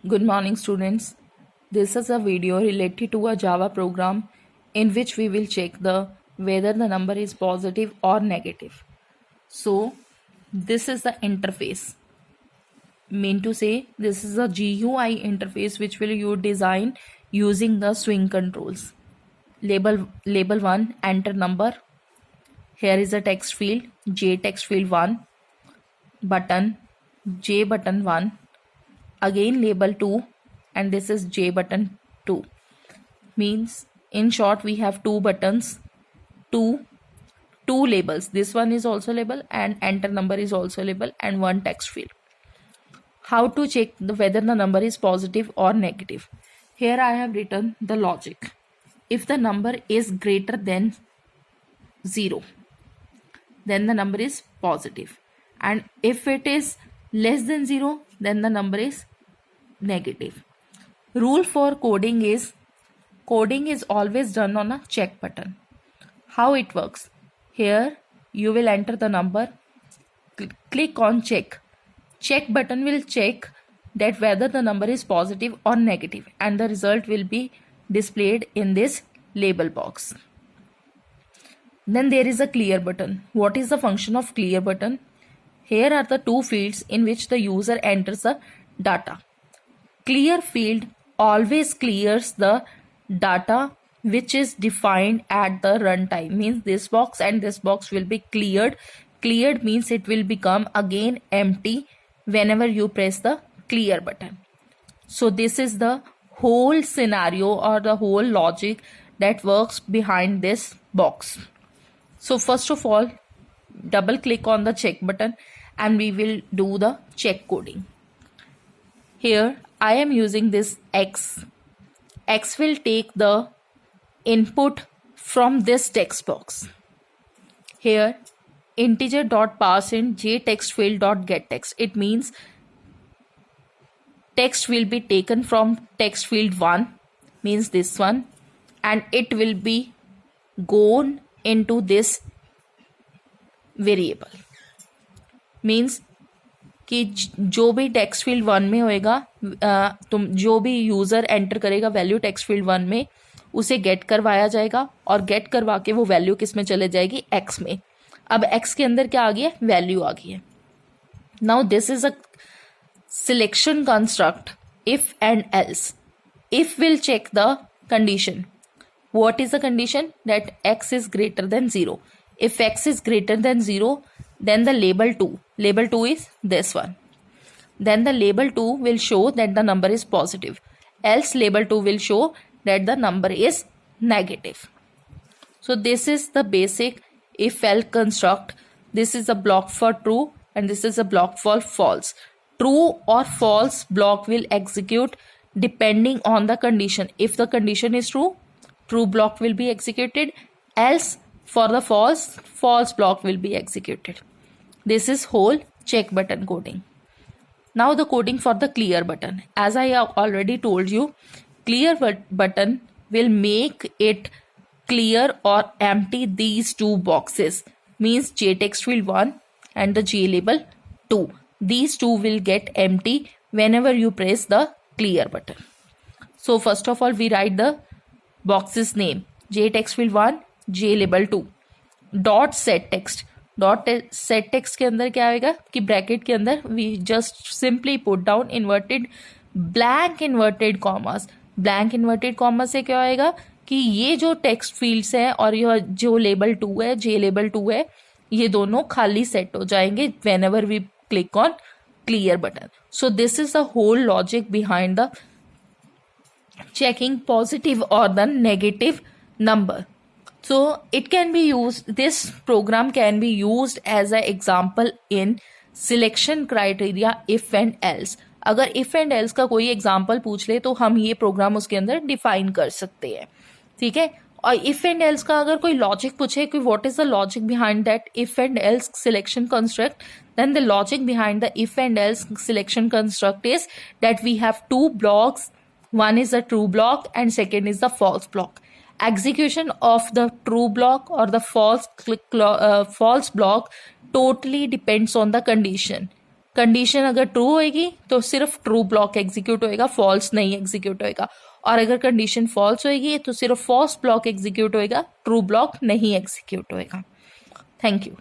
Good morning, students. This is a video related to a Java program in which we will check the whether the number is positive or negative. So, this is the interface. Mean to say, this is a GUI interface which will you design using the swing controls. Label 1, enter number. Here is a text field, J text field 1, button, J button 1. Again label 2, and this is J button 2. Means in short we have two buttons, two labels. This one is also label and enter number is also label and one text field. How to check whether the number is positive or negative? Here I have written the logic. If the number is greater than 0, then the number is positive, and if it is less than 0, then the number is negative. Rule for coding is always done on a check button. How it works? Here you will enter the number, click on check. Check button will check that whether the number is positive or negative, and the result will be displayed in this label box. Then there is a clear button. What is the function of clear button? Here are the two fields in which the user enters the data. Clear field always clears the data which is defined at the runtime. Means this box and this box will be cleared. Cleared means it will become again empty whenever you press the clear button. So this is the whole scenario or the whole logic that works behind this box. So first of all, double click on the check button and we will do the check coding. Here I am using this X. X will take the input from this text box. Here integer.parseInt jTextField.getText. It means text will be taken from text field 1, means this one, and it will be gone into this variable. Means कि जो भी text field 1 में होएगा, तुम जो भी user enter करेगा value text field 1 में, उसे गेट करवाया जाएगा और गेट करवा के वो वैल्यू किस में चले जाएगी, एक्स में. अब एक्स के अंदर क्या आ गया, वैल्यू आ गई है. Now this is a selection construct if and else. If will check the condition. What is the condition? That x is greater than 0. If x is greater than 0, then the label 2 is this one. Then the label 2 will show that the number is positive. Else label 2 will show that the number is negative. So this is the basic if else construct. This is a block for true and this is a block for false. True or false block will execute depending on the condition. If the condition is true block will be executed, else for the false block will be executed. This is whole check button coding. Now the coding for the clear button. As I have already told you, clear button will make it clear or empty these two boxes. Means jTextField 1 and the JLabel 2. These two will get empty whenever you press the clear button. So first of all we write the box's name, jTextField 1, JLabel 2. Dot set text के अंदर क्या आएगा कि bracket के अंदर we just simply put down inverted blank inverted commas. Blank inverted commas से क्या आएगा कि ये जो टेक्स्ट फील्ड्स हैं और यह जो लेबल 2 है, जे लेबल 2 है, ये दोनों खाली सेट हो जाएंगे whenever we click on clear button. So this is the whole logic behind the checking positive or the negative number. So it can be used, this program can be used as an example in selection criteria if and else. अगर if and else का कोई example पूछ ले तो हम ये programme उसके अंदर डिफाइन कर सकते हैं. ठीक है. और if and else का अगर कोई लॉजिक पूछे कि what is the logic behind that if and else selection construct, then the logic behind the if and else selection construct is that we have two blocks. One is the true block and second is the false block. Execution of the true block or the false block totally depends on the condition. Condition अगर true होएगी तो सिर्फ true block execute होएगा, false नहीं execute होएगा। और अगर condition false होएगी तो सिर्फ फॉल्स ब्लॉक एग्जीक्यूट होएगा, ट्रू ब्लॉक नहीं एग्जीक्यूट होएगा। Thank you.